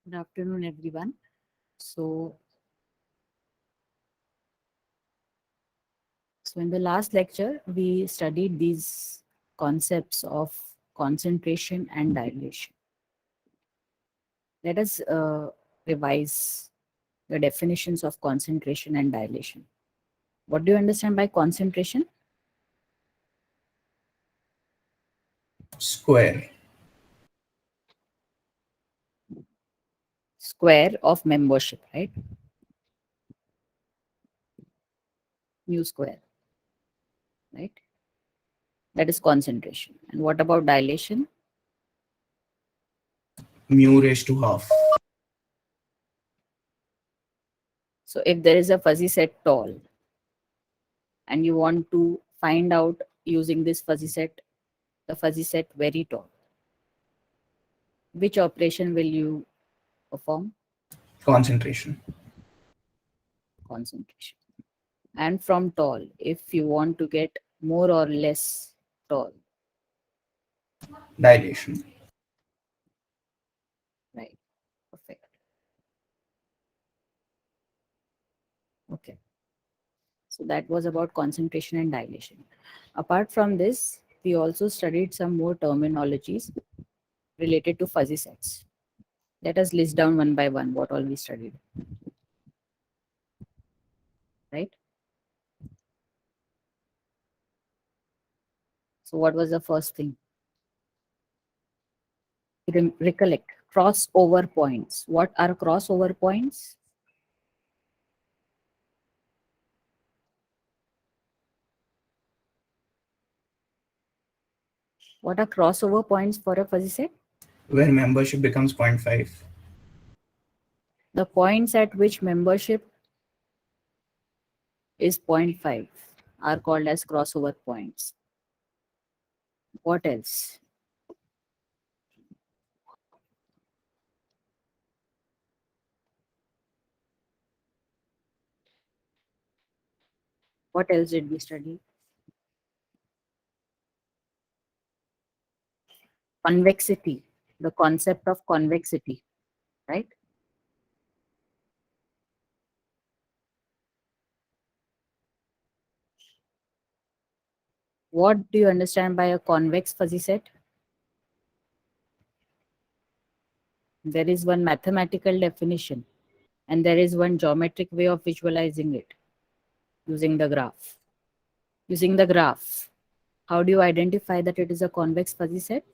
Good afternoon, everyone. So, so in the last lecture, we studied these concepts of concentration and dilation. Let us revise the definitions of concentration and dilation. What do you understand by concentration? Square. Square of membership, right? Mu square, right? That is concentration. And what about dilation? Mu raised to half. So if there is a fuzzy set tall and you want to find out using this fuzzy set, the fuzzy set very tall, which operation will you perform? Concentration. Concentration. And from tall, if you want to get more or less tall, Dilation. right? Perfect. Okay. So that was about concentration and dilation. Apart from this, we also studied some more terminologies related to fuzzy sets. Let us list down one by one what all we studied, right? So what was the first thing? Recollect crossover points. What are crossover points? What are crossover points for a fuzzy set? Where membership becomes 0.5. The points at which membership is 0.5 are called as crossover points. What else? What else did we study? Convexity, the concept of convexity, right? What do you understand by a convex fuzzy set? There is one mathematical definition and there is one geometric way of visualizing it using the graph. Using the graph, how do you identify that it is a convex fuzzy set?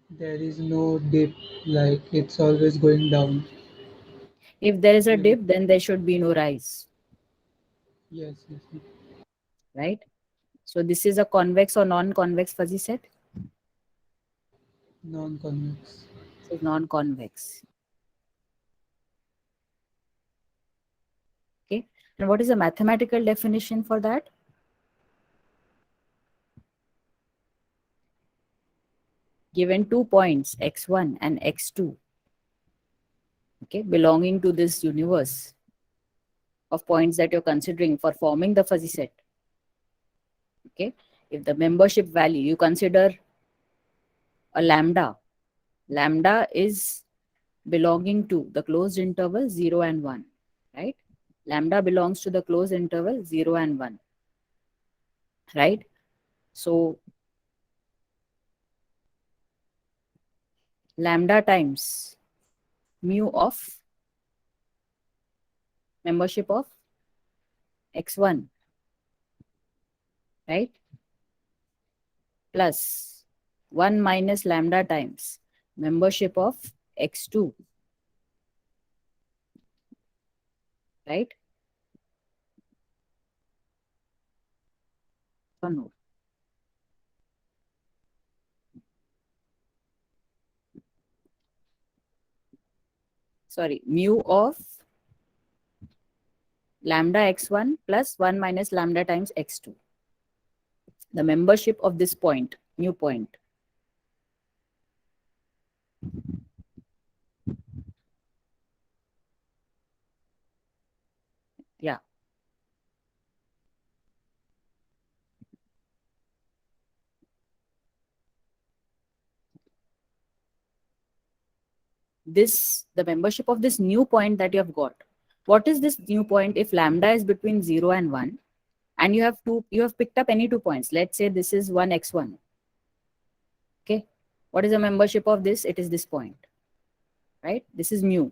There is no dip, like it's always going down. If there is a Even dip, then there should be no rise, yes, yes, yes. right? So this is a convex or non-convex fuzzy set. Non-convex. This is non-convex. Okay. And what is the mathematical definition for that? Given 2 points, x1 and x2, okay, belonging to this universe of points that you're considering for forming the fuzzy set. Okay. If the membership value you consider a lambda, lambda is belonging to the closed interval 0 and 1, right? Lambda belongs to the closed interval 0 and 1, right? So lambda times mu of membership of x1, right? Plus 1 minus lambda times membership of x2, right? Or no? Sorry, mu of lambda x1 plus 1 minus lambda times x2. The membership of this point, mu point. Yeah. the membership of this new point that you have got. What is this new point if lambda is between 0 and 1 and you have picked up any 2 points? Let's say this is 1x1. Okay. What is the membership of this? It is this point, right? This is mu.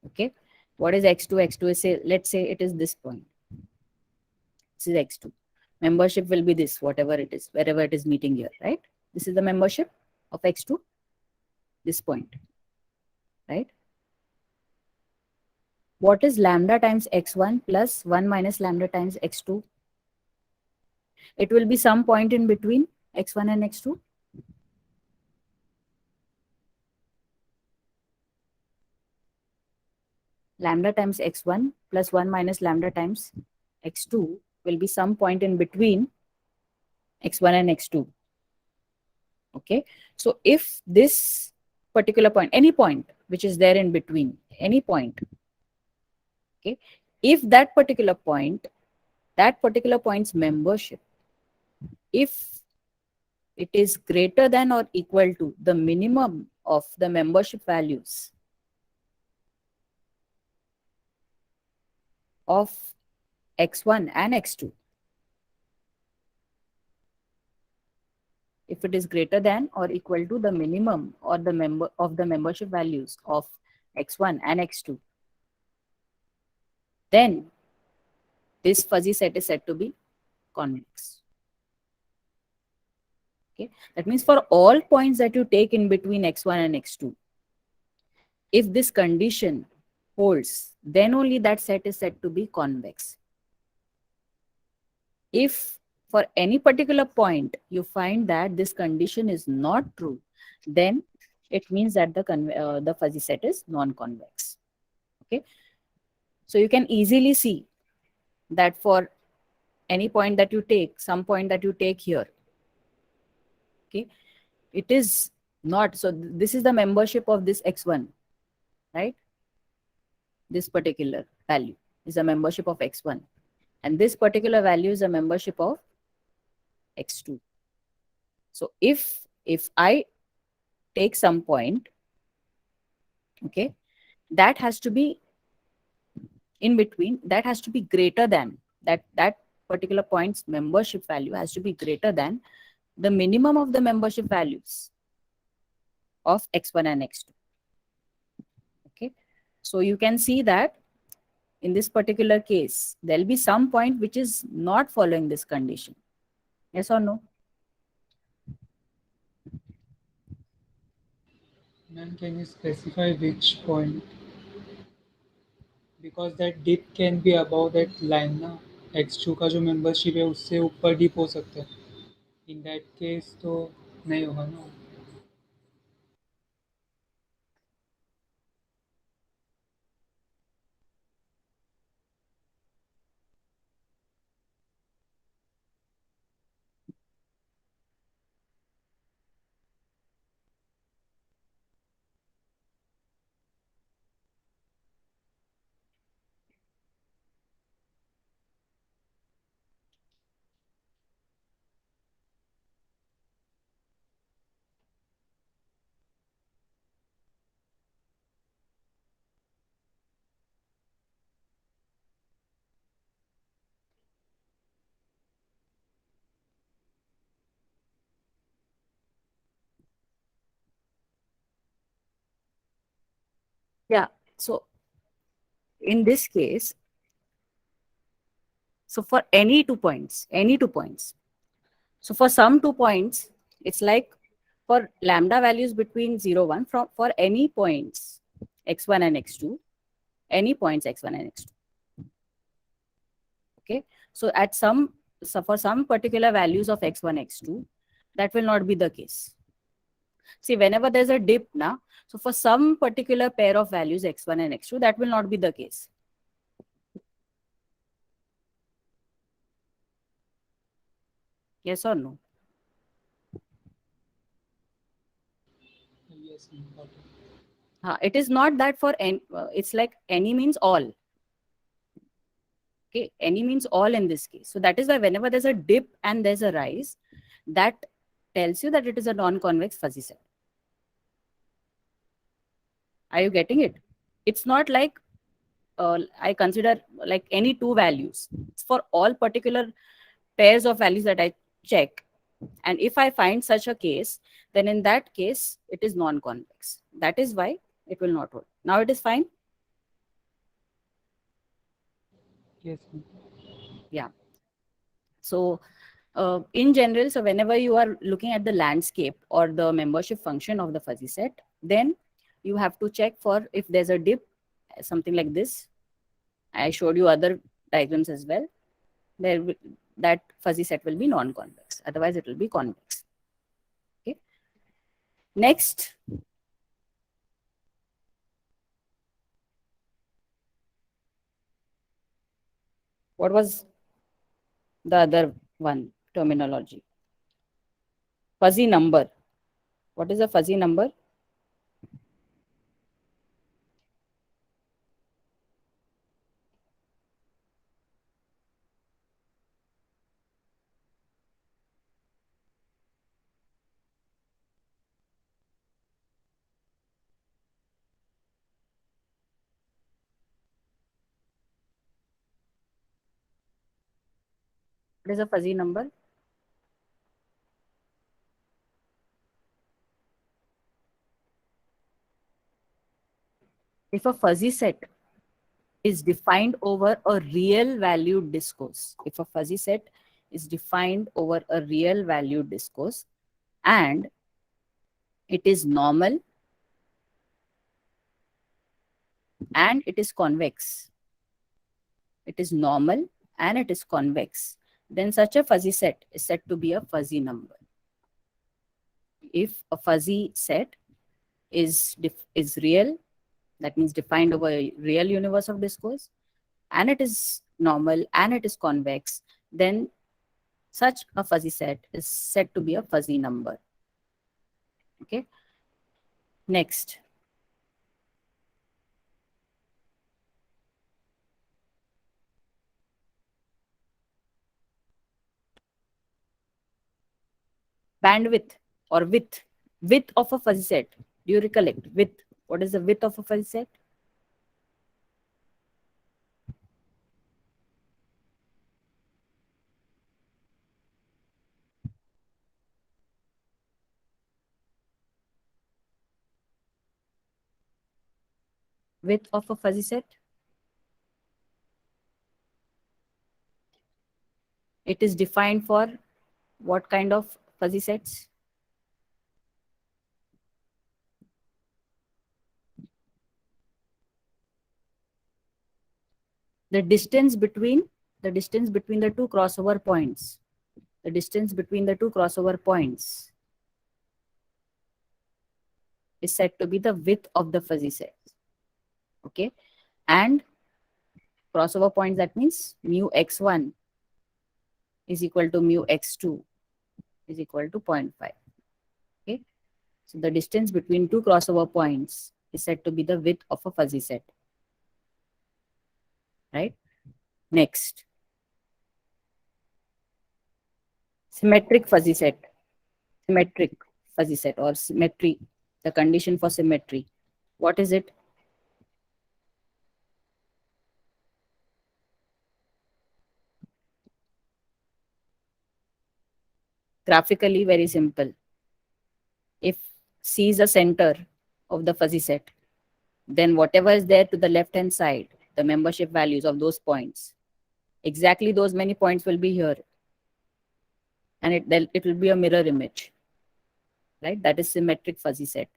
Okay. What is x2? X2 is, say, let's say it is this point. This is x2. Membership will be this, whatever it is, wherever it is meeting here, right? This is the membership of x2, this point, right? What is lambda times x1 plus 1 minus lambda times x2? It will be some point in between x1 and x2. Lambda times x1 plus 1 minus lambda times x2 will be some point in between x1 and x2. Okay. So if this particular point, any point which is there in between, any point, okay, if that particular point's membership, if it is greater than or equal to the minimum of the membership values of x1 and x2, if it is greater than or equal to the minimum or the membership values of x1 and x2, then this fuzzy set is said to be convex. Okay, that means for all points that you take in between x1 and x2, if this condition holds, then only that set is said to be convex. If for any particular point you find that this condition is not true, then it means that the fuzzy set is non-convex. Okay, so you can easily see that for any point that you take, some point that you take here, okay, it is not. So this is the membership of this x1, right? This particular value is a membership of x1, and this particular value is a membership of x2. So if I take some point, okay, that has to be in between, that has to be greater than that particular point's membership value has to be greater than the minimum of the membership values of x1 and x2. Okay, so you can see that in this particular case, there'll be some point which is not following this condition. Yes or no? Ma'am, can you specify which point? Because that dip can be above that line ना, x2 का जो membership है उससे ऊपर dip हो सकता है. In that case तो नहीं होगा ना. Yeah. So in this case, so for any 2 points, so for some 2 points, it's like for lambda values between 0, 1, for any points x1 and x2, any points x1 and x2. Okay, so for some particular values of x1, x2, that will not be the case. See, whenever there's a dip now, so for some particular pair of values x1 and x2, that will not be the case. Yes or no? Yes, ma'am, got it. It is not that for any, it's like any means all. Okay, any means all in this case. So that is why whenever there's a dip and there's a rise, that tells you that it is a non-convex fuzzy set. Are you getting it? It's not like I consider like any two values. It's for all particular pairs of values that I check. And if I find such a case, then in that case, it is non-convex. That is why it will not hold. Now it is fine? Yes, ma'am. Yeah. So in general, so whenever you are looking at the landscape or the membership function of the fuzzy set, then you have to check for if there's a dip, something like this. I showed you other diagrams as well. There will, that fuzzy set will be non-convex. Otherwise, it will be convex. Okay. Next, what was the other one terminology? Fuzzy number. What is a fuzzy number? What is a fuzzy number? If a fuzzy set is defined over a real valued discourse, if a fuzzy set is defined over a real valued discourse and it is normal and it is convex, it is normal and it is convex, then such a fuzzy set is said to be a fuzzy number. If a fuzzy set is real, that means defined over a real universe of discourse, and it is normal and it is convex, then such a fuzzy set is said to be a fuzzy number. Okay. Next, bandwidth or width of a fuzzy set. Do you recollect width? What is the width of a fuzzy set? Width of a fuzzy set. It is defined for what kind of fuzzy sets? The distance between the two crossover points. The distance between the two crossover points is said to be the width of the fuzzy set. Okay. And crossover points, that means mu x1 is equal to mu x2 is equal to 0.5. Okay. So the distance between two crossover points is said to be the width of a fuzzy set. Right? Next. Symmetric fuzzy set. Symmetric fuzzy set or symmetry. The condition for symmetry. What is it? Graphically, very simple. If C is the center of the fuzzy set, then whatever is there to the left hand side, the membership values of those points, exactly those many points will be here. And it will be a mirror image. Right? That is symmetric fuzzy set.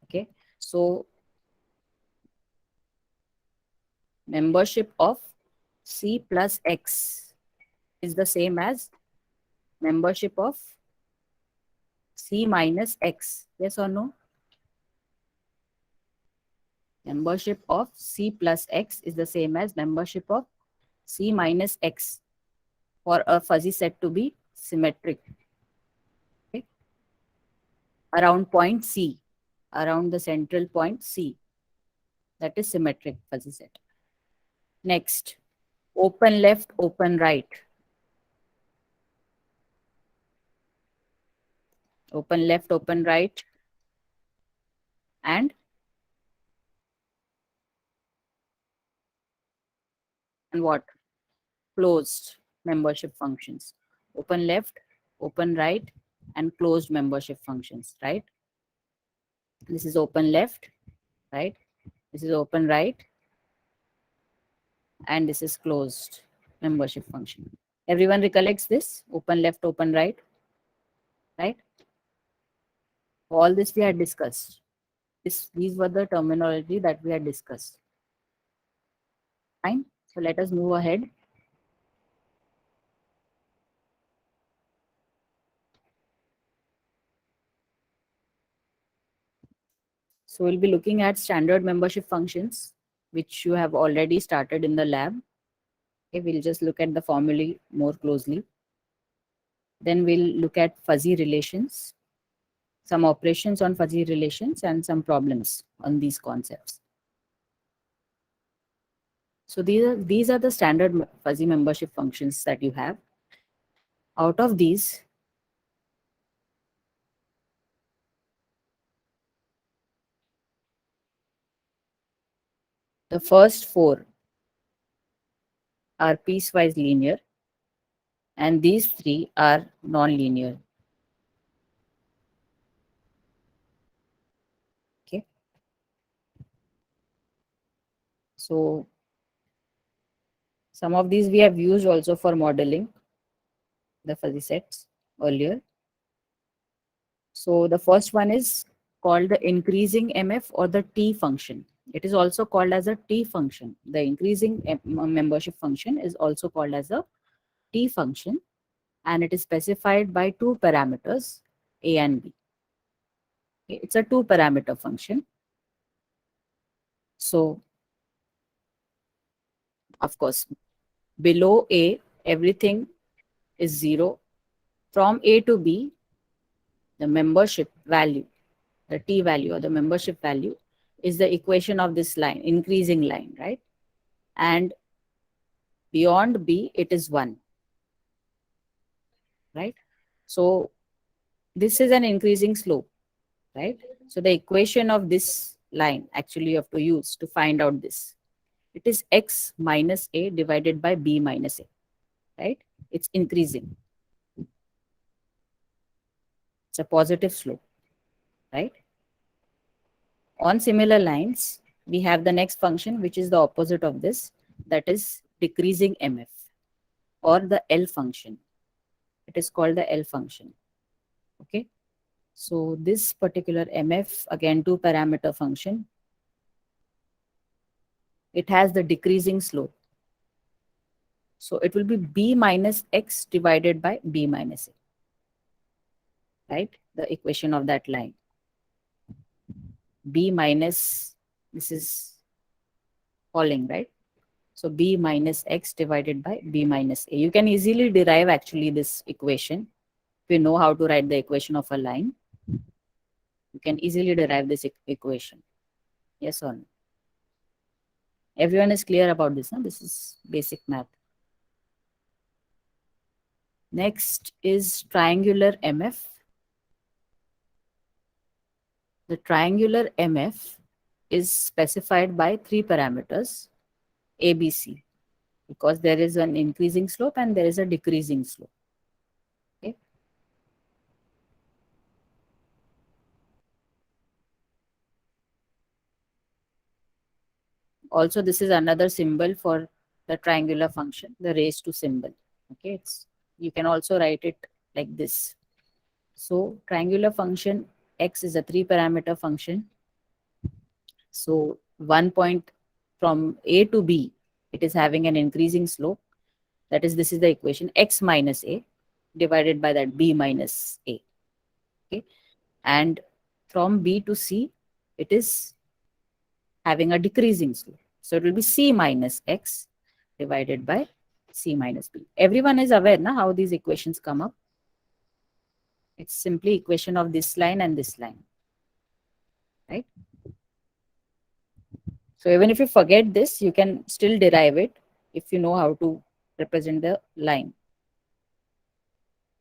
Okay. So membership of C plus X is the same as membership of C minus X. Yes or no? Membership of C plus X is the same as membership of C minus X for a fuzzy set to be symmetric. Okay. Around point C, around the central point C. That is symmetric fuzzy set. Next, open left, open right. Open left, open right, and and what? Closed membership functions. Open left, open right, and closed membership functions, right? This is open left, right? This is open right, and this is closed membership function. Everyone recollects this? Open left, open right, right? All this we had discussed. These were the terminology that we had discussed. Fine. So let us move ahead. So we'll be looking at standard membership functions, which you have already started in the lab. Okay, we'll just look at the formulae more closely. Then we'll look at fuzzy relations, some operations on fuzzy relations, and some problems on these concepts. So these are the standard fuzzy membership functions that you have. Out of these, the first four are piecewise linear, and these three are non-linear. Okay. So some of these we have used also for modeling the fuzzy sets earlier. So the first one is called the increasing MF or the T function. It is also called as a T function. The increasing membership function is also called as a T function, and it is specified by two parameters, A and B. Okay, it's a two-parameter function. So, of course, below A, everything is 0. From A to B, the membership value, the T value or the membership value is the equation of this line, increasing line, right? And beyond B, it is 1, right? So this is an increasing slope, right? So the equation of this line actually you have to use to find out this. It is x minus a divided by b minus a, right? It's increasing. It's a positive slope, right? On similar lines, we have the next function, which is the opposite of this, that is decreasing MF or the L function. It is called the L function. Okay. So this particular MF, again, two parameter function, it has the decreasing slope. So it will be b minus x divided by b minus a, right? The equation of that line. B minus, this is falling, right? So b minus x divided by b minus a. You can easily derive actually this equation. If you know how to write the equation of a line, you can easily derive this equation. Yes or no? Everyone is clear about this, huh? This is basic math. Next is triangular MF. The triangular MF is specified by three parameters, A, B, C, because there is an increasing slope and there is a decreasing slope. Okay. Also, this is another symbol for the triangular function, the raised to symbol. Okay, you can also write it like this. So triangular function x is a three-parameter function. So 1 point from A to B, it is having an increasing slope. That is, this is the equation, x minus a divided by that b minus a. Okay, and from B to C, it is having a decreasing slope. So it will be c minus x divided by c minus b. Everyone is aware now how these equations come up. It's simply equation of this line and this line, right? So even if you forget this, you can still derive it if you know how to represent the line,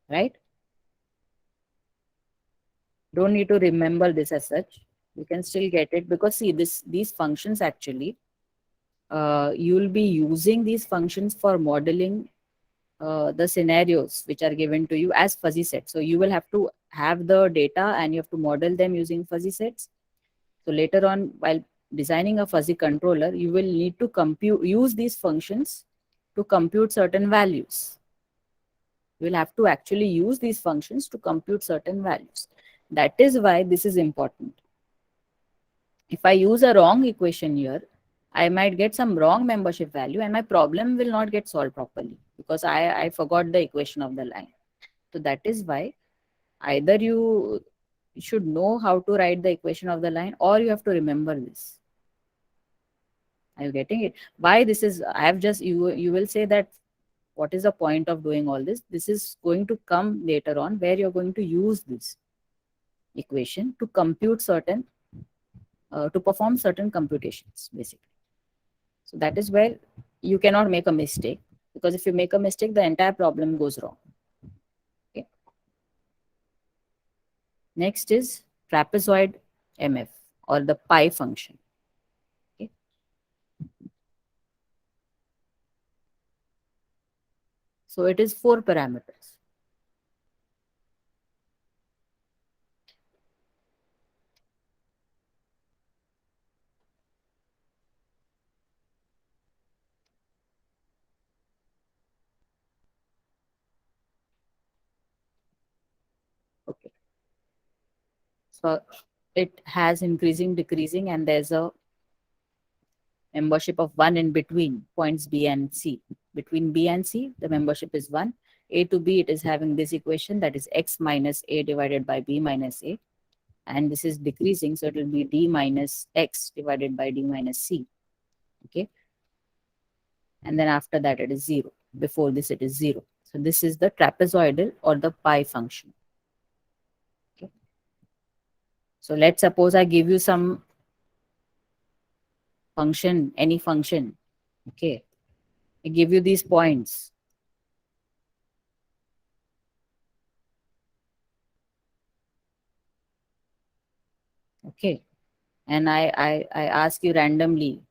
right? Don't need to remember this as such. You can still get it because see these functions actually, you'll be using these functions for modeling the scenarios which are given to you as fuzzy sets. So you will have to have the data and you have to model them using fuzzy sets. So later on, while designing a fuzzy controller, you will need to use these functions to compute certain values. You will have to actually use these functions to compute certain values. That is why this is important. If I use a wrong equation here, I might get some wrong membership value and my problem will not get solved properly because I forgot the equation of the line. So that is why either you should know how to write the equation of the line or you have to remember this. Are you getting it? Why this is, I have just, you will say that what is the point of doing all this? This is going to come later on where you're going to use this equation to compute certain, to perform certain computations, basically. So that is where you cannot make a mistake, because if you make a mistake, the entire problem goes wrong. Okay. Next is trapezoid MF or the pi function. Okay. So it is 4 parameters. Okay. So it has increasing, decreasing, and there's a membership of 1 in between points B and C. Between B and C, the membership is 1. A to B, it is having this equation, that is x minus A divided by B minus A. And this is decreasing, so it will be D minus X divided by D minus C. Okay. And then after that, it is 0. Before this, it is 0. So this is the trapezoidal or the pi function. Okay. So let's suppose I give you some function, any function. Okay. I give you these points. Okay. And I ask you randomly,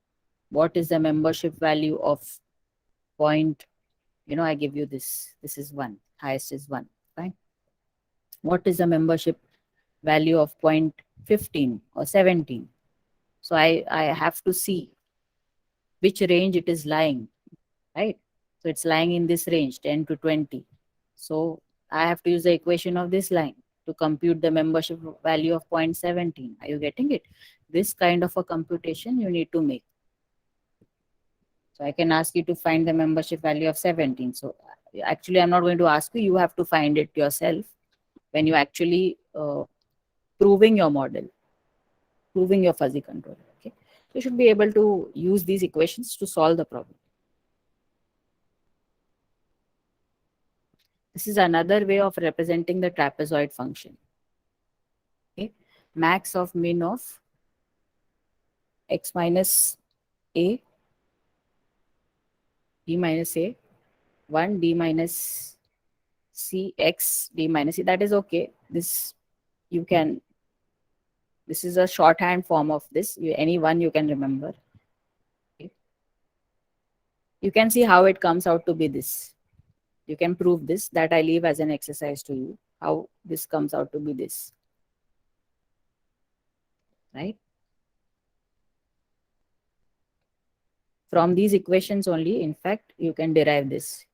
what is the membership value of point, I give you this. This is 1. Highest is 1. Fine. What is the membership value of point 15 or 17? So I have to see which range it is lying, right? So it's lying in this range, 10 to 20. So I have to use the equation of this line to compute the membership value of 0.17. Are you getting it? This kind of a computation you need to make. So I can ask you to find the membership value of 17. So actually, I'm not going to ask you. You have to find it yourself when you actually proving your model, proving your fuzzy controller. Okay. So you should be able to use these equations to solve the problem. This is another way of representing the trapezoid function. Okay. Max of min of x minus a, d minus a, 1 d minus c, x d minus c. That is okay. This you can, this is a shorthand form of this. Any one you can remember. Okay. You can see how it comes out to be this. You can prove this. That I leave as an exercise to you, how this comes out to be this. Right? From these equations only, in fact, you can derive this.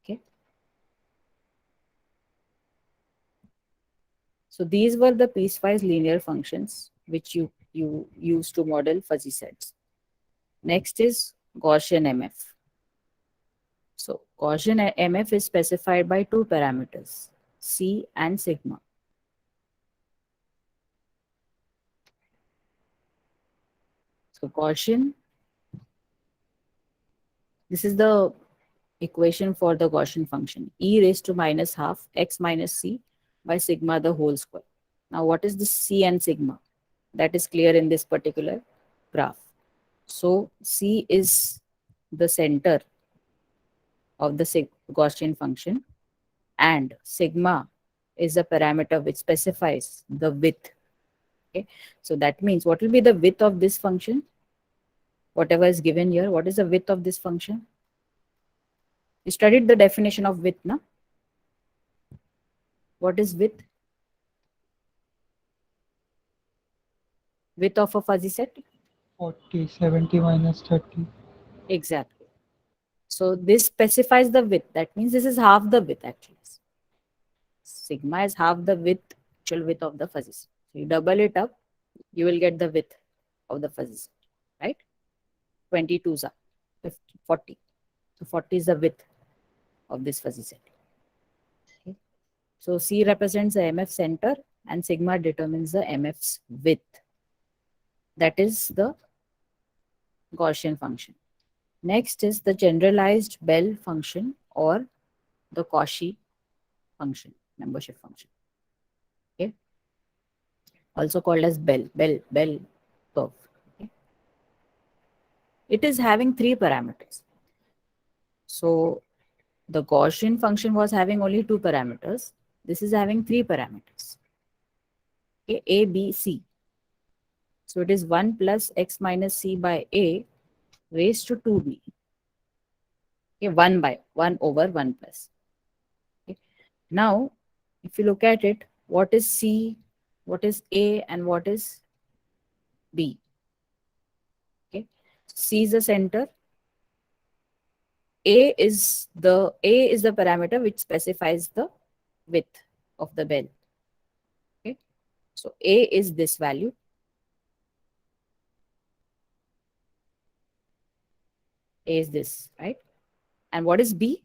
Okay. So these were the piecewise linear functions which you use to model fuzzy sets. Next is Gaussian MF. So Gaussian MF is specified by 2 parameters, C and sigma. So Gaussian, this is the equation for the Gaussian function, e raised to minus half x minus c by sigma the whole square. Now what is the c and sigma? That is clear in this particular graph. So c is the center of the Gaussian function and sigma is a parameter which specifies the width. Okay. So that means what will be the width of this function? whatever is given here. What is the width of this function? You studied the definition of width, na? What is width? Width of a fuzzy set? 40, 70 minus 30. Exactly. So this specifies the width. That means this is half the width actually. Sigma is half the width, actual width of the fuzzy set. So you double it up, you will get the width of the fuzzy set, right? 22 is 40. So 40 is the width of this fuzzy set. Okay. So C represents the MF center and sigma determines the MF's width. That is the Gaussian function. Next is the generalized Bell function or the Cauchy function, membership function. Okay. Also called as Bell curve. Okay. It is having 3 parameters. So the Gaussian function was having only 2 parameters. This is having 3 parameters. Okay, A, B, C. So it is 1 plus x minus c by a raised to 2b. Okay, 1 over 1 plus. Okay. Now, if you look at it, what is c, what is a, and what is b? Okay, c is the center. A is the parameter which specifies the width of the bell. Okay, so a is this value. A is this, right? And what is b?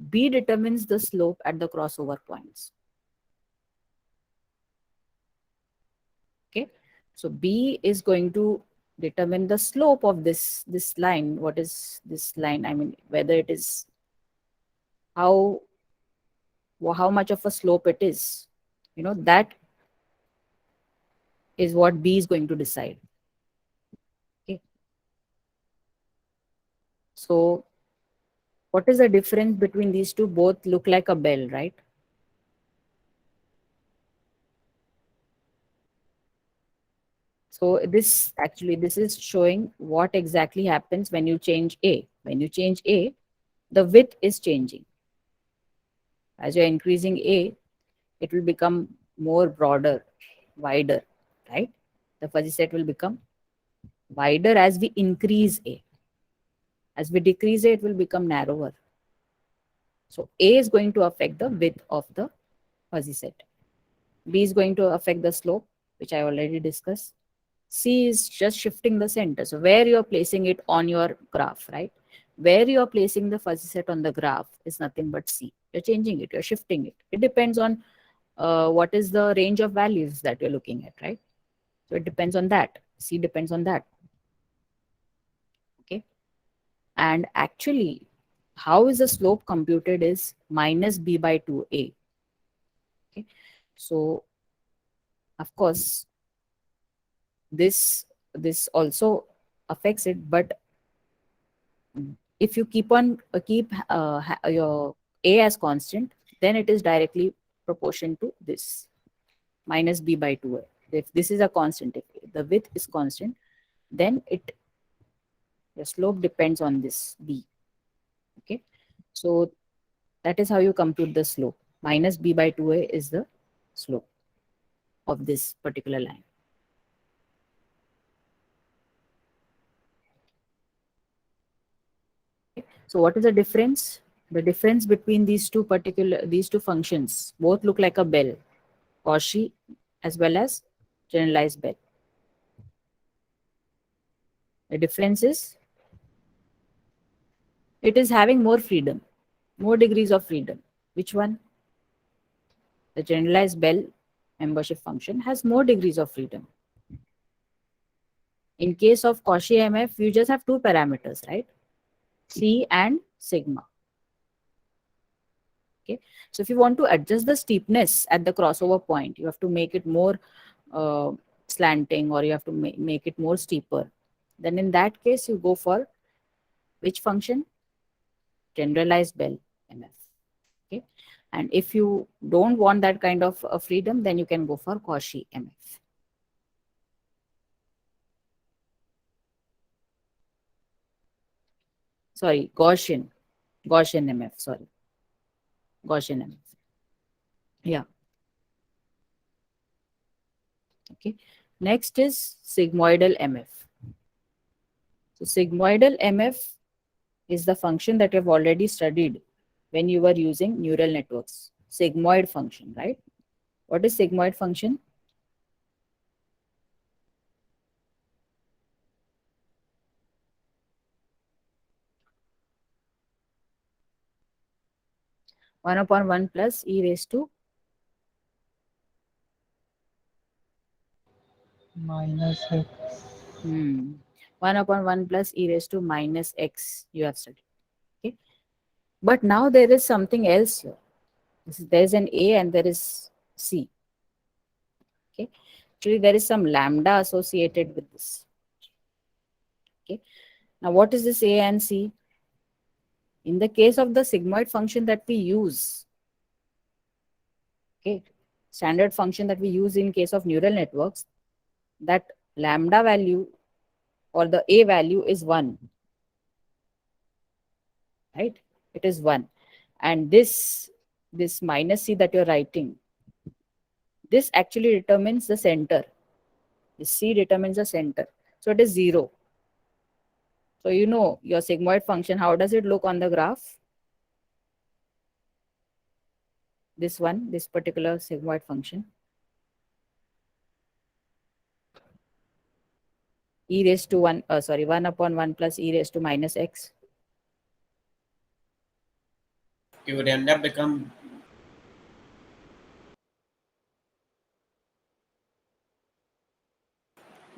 B determines the slope at the crossover points. Okay, so B is going to determine the slope of this line. What is this line? I mean, whether it is how much of a slope it is. That is what B is going to decide. Okay. So what is the difference between these two? Both look like a bell, right? So this is showing what exactly happens when you change A. When you change A, the width is changing. As you're increasing A, it will become more broader, wider, right? The fuzzy set will become wider as we increase A. As we decrease A, it will become narrower. So A is going to affect the width of the fuzzy set. B is going to affect the slope, which I already discussed. C is just shifting the center. So where you're placing it on your graph, right? Where you're placing the fuzzy set on the graph is nothing but C. You're changing it, you're shifting it. It depends on what is the range of values that you're looking at, right? So it depends on that. C depends on that. Okay. And actually, how is the slope computed is minus b by 2a. Okay. So, of course, this also affects it, but if you keep your a as constant, then it is directly proportion to this minus b by 2a. If this is a constant, if the width is constant, then the slope depends on this b. Okay, so that is how you compute the slope. Minus b by 2a is the slope of this particular line. So what is the difference? The difference between these two functions, both look like a bell, Cauchy as well as generalized bell. The difference is it is having more freedom, more degrees of freedom. Which one? The generalized bell membership function has more degrees of freedom. In case of Cauchy MF, you just have 2 parameters, right? C and sigma. Okay, so if you want to adjust the steepness at the crossover point, you have to make it more slanting, or you have to make it more steeper. Then in that case, you go for which function? Generalized Bell MF. Okay, and if you don't want that kind of freedom, then you can go for Cauchy MF. Sorry, Gaussian MF. Sorry, Gaussian MF. Yeah. Okay. Next is sigmoidal MF. So sigmoidal MF is the function that you've already studied when you were using neural networks. Sigmoid function, right? What is sigmoid function? One upon one plus e raised to minus x. 1 upon 1 plus e raised to minus x you have studied. Okay. But now there is something else here. There's an a and there is c. Okay. Actually, there is some lambda associated with this. Okay. Now, what is this a and c? In the case of the sigmoid function that we use, okay, standard function that we use in case of neural networks, that lambda value or the a value is 1, right? It is 1. And this minus c that you're writing, this actually determines the center. The c determines the center. So it is 0. So you know your sigmoid function, how does it look on the graph? This one, this particular sigmoid function. E raised to 1, 1 upon 1 plus e raised to minus x. It would end up become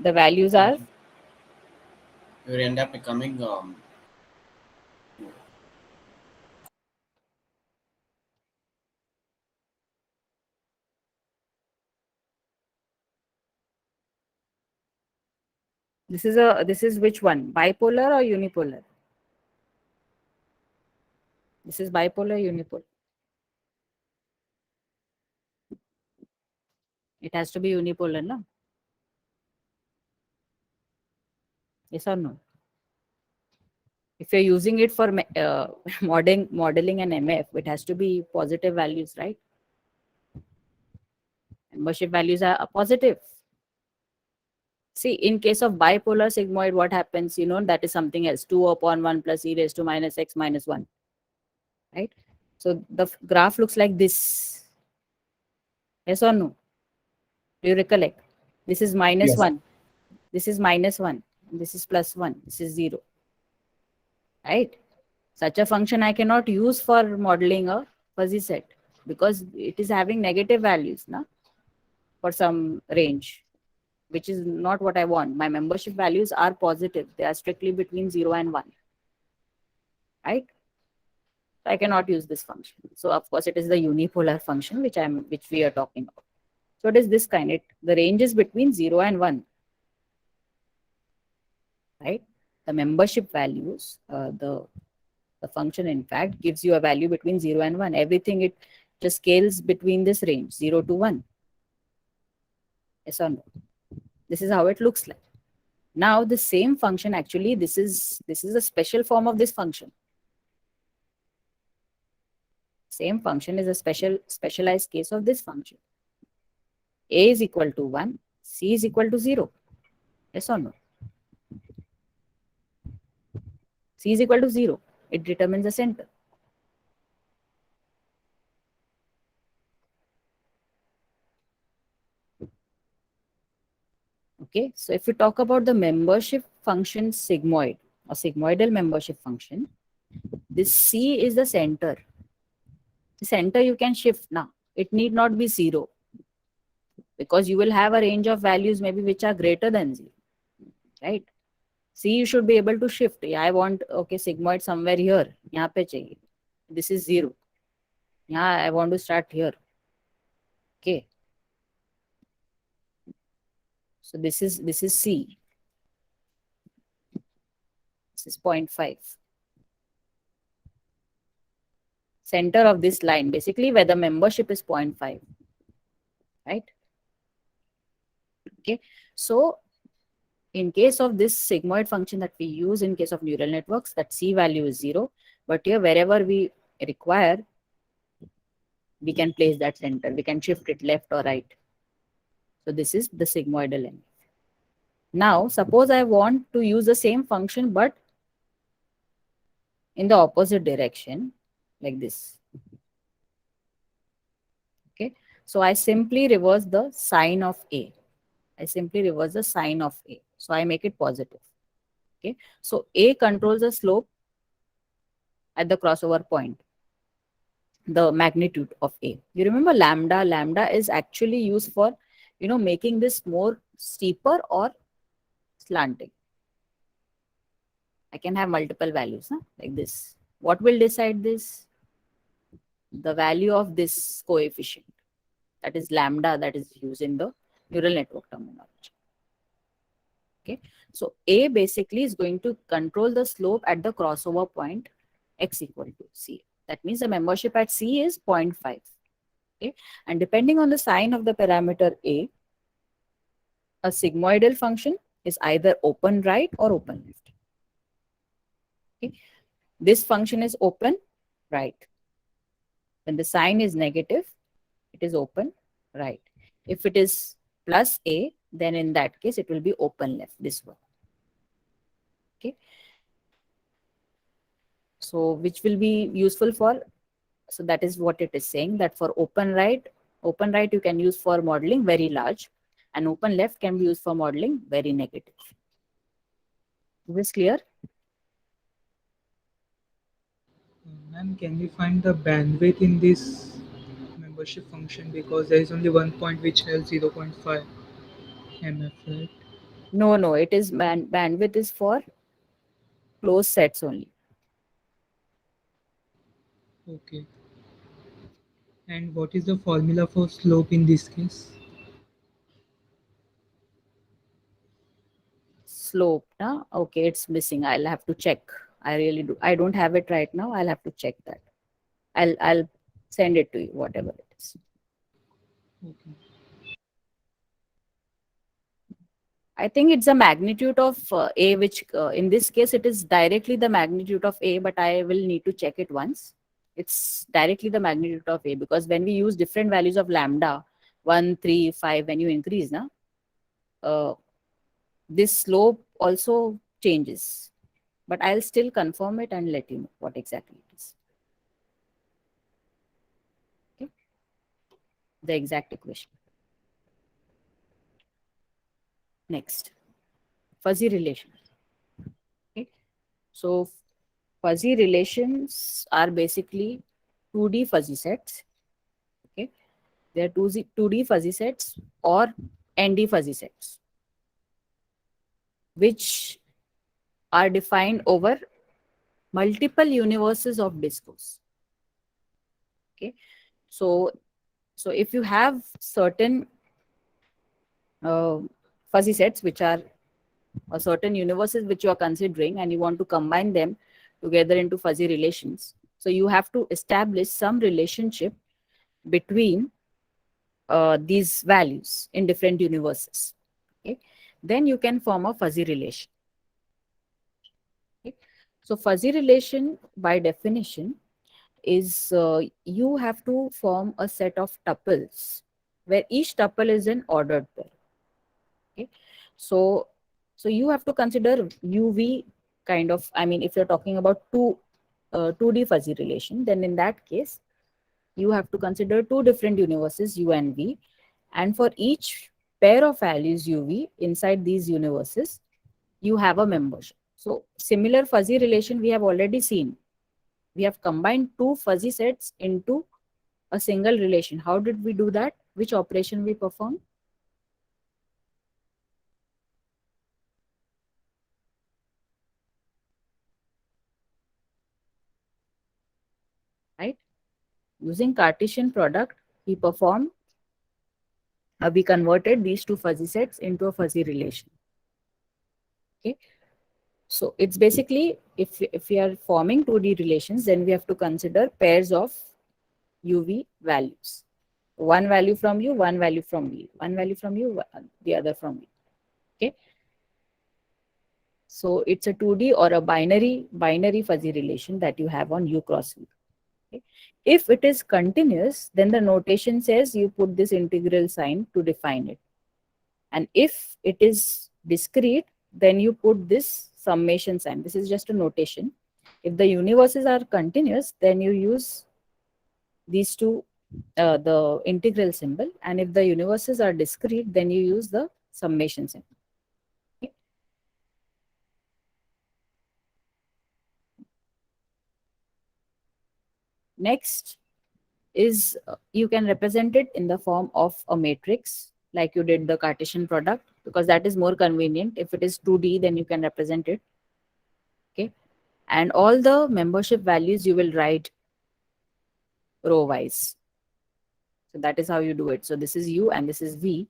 The values are it would end up becoming this is which one? Bipolar or unipolar? This is bipolar, unipolar. It has to be unipolar, no? Yes or no? If you're using it for modeling an MF, it has to be positive values, right? Membership values are positive. See, in case of bipolar sigmoid, what happens? You know, that is something else. 2 upon 1 plus e raised to minus x minus 1. Right? So the graph looks like this. Yes or no? Do you recollect? This is minus Yes. 1. This is minus 1. This is plus 1. This is 0. Right? Such a function I cannot use for modeling a fuzzy set because it is having negative values na, for some range, which is not what I want. My membership values are positive. They are strictly between 0 and 1. Right? So I cannot use this function. So of course it is the unipolar function which we are talking about. So it is this kind. The range is between 0 and 1. Right? The membership values, the function in fact gives you a value between 0 and 1. Everything it just scales between this range 0 to 1. Yes or no? This is how it looks like. Now the same function, actually this is a special form of this function. Same function is a specialized case of this function. A is equal to 1, C is equal to 0. Yes or no? C is equal to 0. It determines the center. Okay, so if we talk about the membership function sigmoid or sigmoidal membership function, this C is the center. The center you can shift now. It need not be 0 because you will have a range of values maybe which are greater than 0, right? C you should be able to shift. Yeah, I want, okay, sigmoid somewhere here. Yahan pe chahiye. This is 0. Yeah, I want to start here. Okay. So this is C. This is 0.5. Center of this line, basically where the membership is 0.5. Right? Okay. So In case of this sigmoid function that we use in case of neural networks, that C value is 0. But here, wherever we require, we can place that center. We can shift it left or right. So this is the sigmoidal MF. Now, suppose I want to use the same function, but in the opposite direction, like this. Okay. So I simply reverse the sign of A. I simply reverse the sign of A. So I make it positive. Okay. So A controls the slope at the crossover point, the magnitude of A. You remember lambda? Lambda is actually used for, making this more steeper or slanting. I can have multiple values, like this. What will decide this? The value of this coefficient. That is lambda, that is used in the neural network terminology. Okay. So A basically is going to control the slope at the crossover point x equal to C. That means the membership at C is 0.5. Okay. And depending on the sign of the parameter a sigmoidal function is either open right or open left. Okay. This function is open right. When the sign is negative, it is open right. If it is plus A, then in that case, it will be open left, this one. Okay. So which will be useful for, so that is what it is saying, that for open right you can use for modeling very large, and open left can be used for modeling very negative. Is this clear? Ma'am, can we find the bandwidth in this membership function, because there is only one point which has 0.5 MF, right? No, it is bandwidth is for closed sets only. Okay. And what is the formula for slope in this case? Slope, okay, it's missing. I'll have to check. I don't have it right now. I'll have to check that. I'll send it to you, whatever it is. Okay. I think it's a magnitude of A, which in this case, it is directly the magnitude of A, but I will need to check it once. It's directly the magnitude of A, because when we use different values of lambda, 1, 3, 5, when you increase, this slope also changes. But I'll still confirm it and let you know what exactly it is. Okay. The exact equation. Next, fuzzy relations. Okay. So fuzzy relations are basically 2D fuzzy sets. Okay. They are 2D fuzzy sets or ND fuzzy sets, which are defined over multiple universes of discourse. Okay. So if you have certain fuzzy sets which are certain universes which you are considering, and you want to combine them together into fuzzy relations, so you have to establish some relationship between these values in different universes. Okay. Then you can form a fuzzy relation. Okay. So fuzzy relation by definition is you have to form a set of tuples where each tuple is an ordered pair. Okay. So you have to consider UV kind of, I mean, if you're talking about 2D fuzzy relation, then in that case, you have to consider two different universes, U and V. And for each pair of values UV inside these universes, you have a membership. So similar fuzzy relation we have already seen. We have combined two fuzzy sets into a single relation. How did we do that? Which operation we perform? Right? Using Cartesian product, we converted these two fuzzy sets into a fuzzy relation. Okay. So it's basically, if we are forming 2D relations, then we have to consider pairs of UV values. One value from you, one value from me, one value from you, the other from me. Okay. So it's a 2D or a binary fuzzy relation that you have on U cross V. Okay. If it is continuous, then the notation says you put this integral sign to define it. And if it is discrete, then you put this summation sign. This is just a notation. If the universes are continuous, then you use these two, the integral symbol. And if the universes are discrete, then you use the summation symbol. Okay. Next is you can represent it in the form of a matrix, like you did the Cartesian product, because that is more convenient. If it is 2D, then you can represent it. Okay. And all the membership values you will write row wise. So that is how you do it. So this is U and this is V,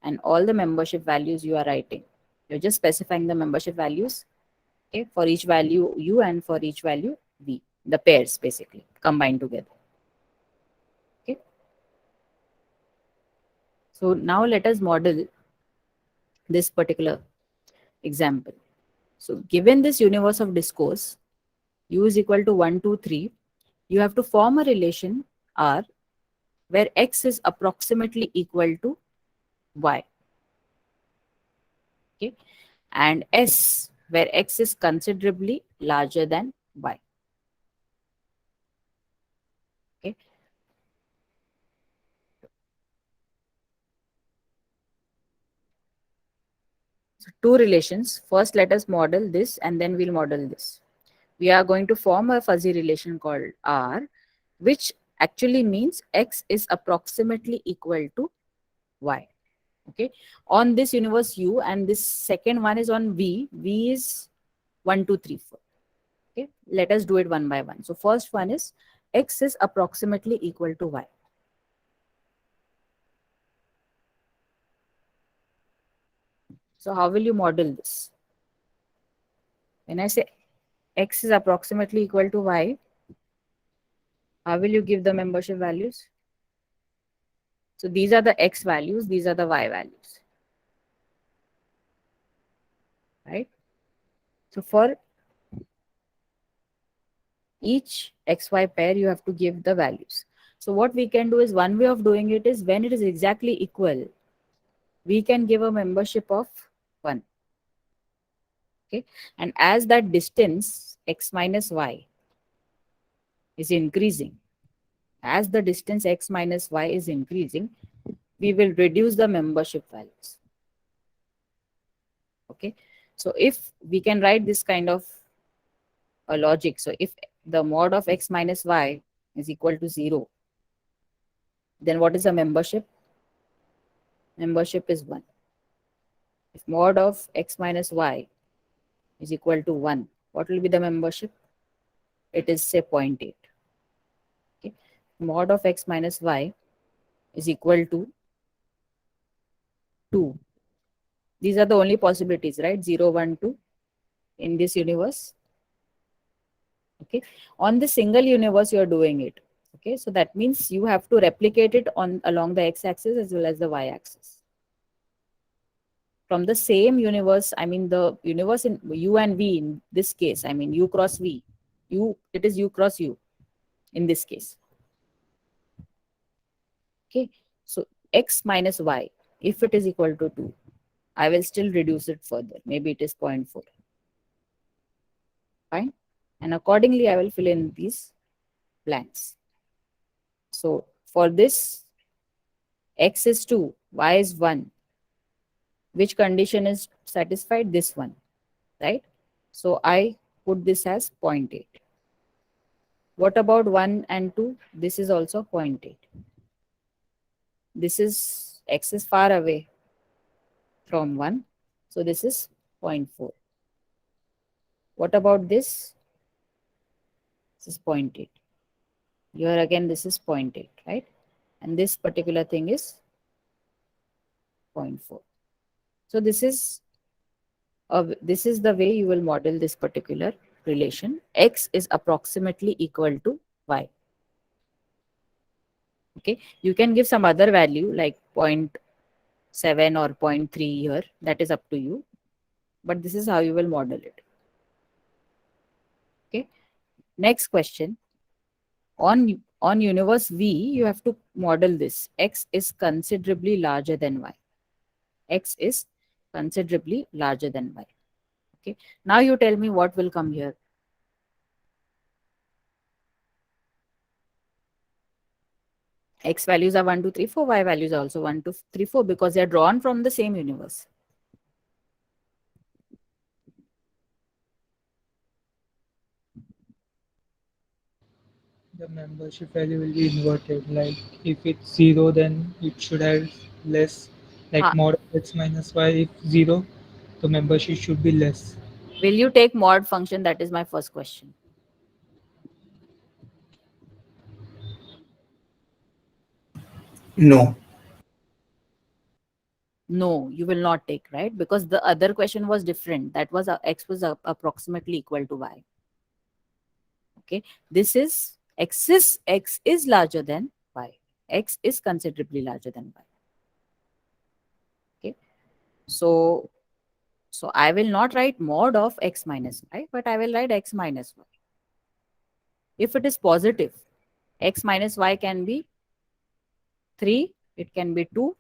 and all the membership values you are writing. You're just specifying the membership values, okay, for each value U and for each value V, the pairs basically combined together. Okay. So now let us model this particular example. So given this universe of discourse, U is equal to 1, 2, 3, you have to form a relation R where X is approximately equal to Y. Okay. And S where X is considerably larger than Y. Okay. So two relations. First, let us model this and then we'll model this. We are going to form a fuzzy relation called R, which actually means X is approximately equal to Y. Okay. On this universe U, and this second one is on V. V is 1, 2, 3, 4. Okay. Let us do it one by one. So first one is X is approximately equal to Y. So how will you model this? When I say X is approximately equal to Y, how will you give the membership values? So these are the X values, these are the Y values. Right? So for each XY pair, you have to give the values. So what we can do is, one way of doing it is when it is exactly equal, we can give a membership of 1. Okay. And as that distance X minus Y is increasing, as the distance X minus Y is increasing, we will reduce the membership values. Okay. So if we can write this kind of a logic, so if the mod of X minus Y is equal to 0, then what is the membership? Membership is 1. If mod of X minus Y is equal to 1, what will be the membership? It is say 0.8. Okay. Mod of X minus Y is equal to 2. These are the only possibilities, right? 0, 1, 2 in this universe. Okay. On the single universe, you are doing it. Okay. So that means you have to replicate it on along the x-axis as well as the y-axis. From the same universe, I mean the universe in U and V in this case, I mean U cross V. It is U cross U in this case. Okay. So X minus Y, if it is equal to 2, I will still reduce it further. Maybe it is 0.4. Fine. And accordingly, I will fill in these blanks. So for this, X is 2, Y is 1. Which condition is satisfied? This one, right? So I put this as 0.8. What about 1 and 2? This is also 0.8. This is X is far away from 1. So this is 0.4. What about this? This is 0.8. Here again, this is 0.8, right? And this particular thing is 0.4. So this is the way you will model this particular relation. X is approximately equal to Y. Okay. You can give some other value like 0.7 or 0.3 here. That is up to you. but this is how you will model it. Okay. Next question. On universe V, you have to model this. X is considerably larger than Y. X is considerably larger than Y. Okay. Now you tell me what will come here. X values are 1, 2, 3, 4. Y values are also 1, 2, 3, 4 because they are drawn from the same universe. The membership value will be inverted. Like if it's 0, then it should have less. Like Ha, mod of x minus y, if 0, the membership should be less. will you take mod function? That is my first question. No. No, you will not take, right? Because the other question was different. That was X was approximately equal to Y. Okay. This is X is larger than Y. X is considerably larger than Y. Okay. So I will not write mod of X minus Y, but I will write X minus Y. If it is positive, X minus Y can be 3, it can be 2,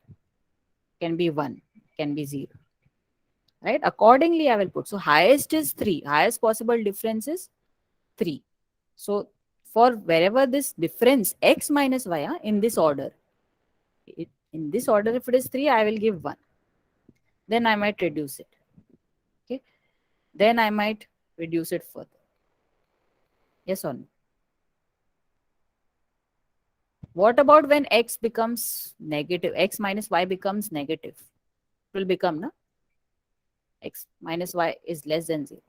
can be 1, can be 0. Right? Accordingly, I will put. So highest is 3. Highest possible difference is 3. So for wherever this difference X minus Y in this order, in this order, if it is 3, I will give 1. Then I might reduce it. Okay. Then I might reduce it further. Yes or no? What about when X becomes negative? X minus Y becomes negative. It will become, no? X minus Y is less than 0.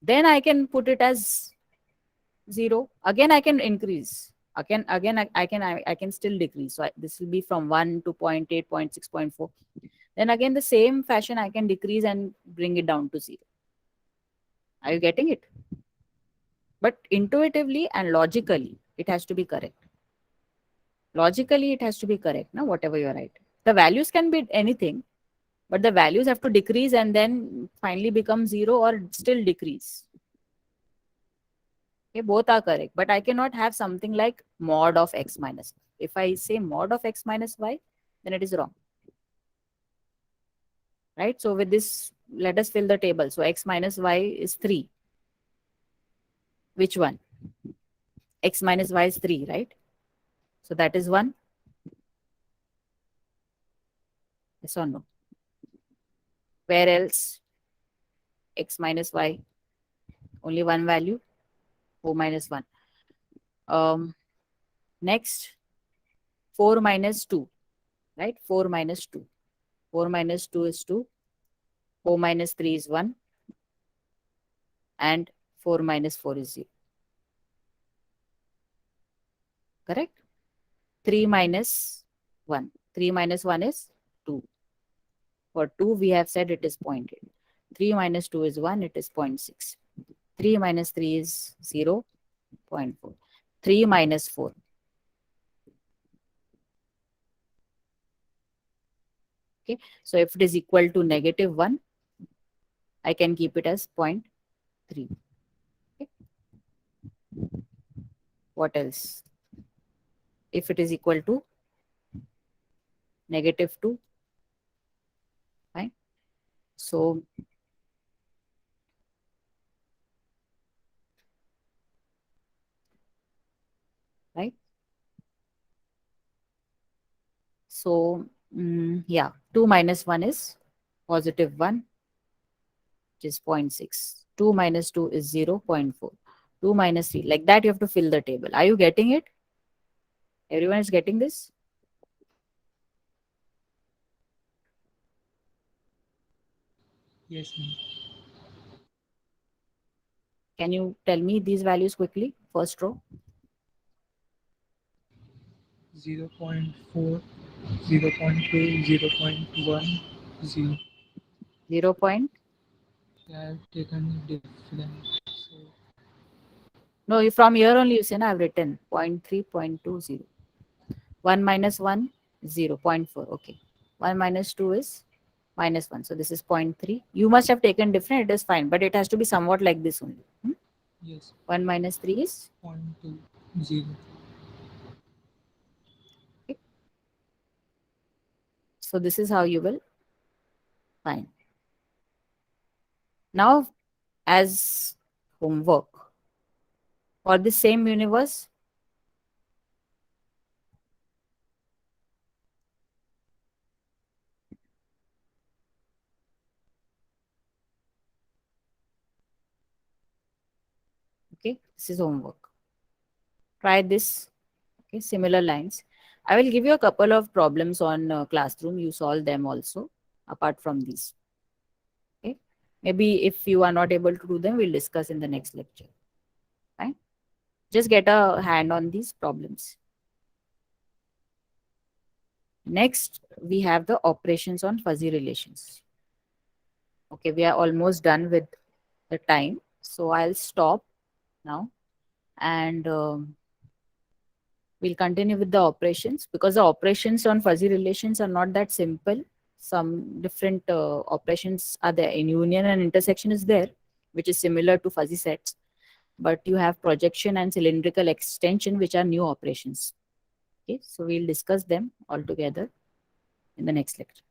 Then I can put it as 0. Again, I can increase. Again, I can still decrease. So this will be from 1 to 0.8, 0.6, 0.4. Then again, the same fashion, I can decrease and bring it down to 0. Are you getting it? But intuitively and logically, it has to be correct. Logically, it has to be correct, no? Whatever you write. The values can be anything, but the values have to decrease and then finally become 0 or still decrease. Okay, both are correct, but I cannot have something like mod of X minus Y. If I say mod of X minus Y, then it is wrong. Right? So with this, let us fill the table. So X minus Y is 3. Which one? X minus Y is 3, right? So that is 1. Yes or no? Where else? X minus Y, only one value, 4 minus 1. Next, 4 minus 2, right? 4 minus 2. 4 minus 2 is 2. 4 minus 3 is 1. And 4 minus 4 is 0. Correct? 3 minus 1. 3 minus 1 is 2. For 2, we have said it is 0.8. 3 minus 2 is 1, it is 0.6. 3 minus 3 is 0, 0.4. 3 minus 4. Okay, so if it is equal to negative 1, I can keep it as 0.3. Okay. What else? If it is equal to negative 2, fine. So right. So yeah, 2 minus 1 is positive 1, which is 0.6. 2 minus 2 is 0, 0.4. 2 minus 3. Like that, you have to fill the table. Are you getting it? Everyone is getting this? Yes, ma'am. Can you tell me these values quickly? First row. 0.4, 0.2, 0.1, 0. 0 point. I have taken different. So No, from here only you say, I've written 0.3, 0.20. 1 minus 1, 0, 0.4. Okay. 1 minus 2 is minus 1. So this is 0.3. You must have taken different, it is fine, but it has to be somewhat like this only. Yes. 1 minus 3 is 0.20. so this is how you will find. Now, as homework for the same universe, okay, this is homework. Try this, okay, similar lines. I will give you a couple of problems on classroom. You solve them also apart from these. Okay, maybe if you are not able to do them, we'll discuss in the next lecture. Fine. Just get a hand on these problems. Next, we have the operations on fuzzy relations. Okay, we are almost done with the time. So I'll stop now and we'll continue with the operations because the operations on fuzzy relations are not that simple. Some different operations are there. In union and intersection is there, which is similar to fuzzy sets. But you have projection and cylindrical extension, which are new operations. Okay, so we'll discuss them all together in the next lecture.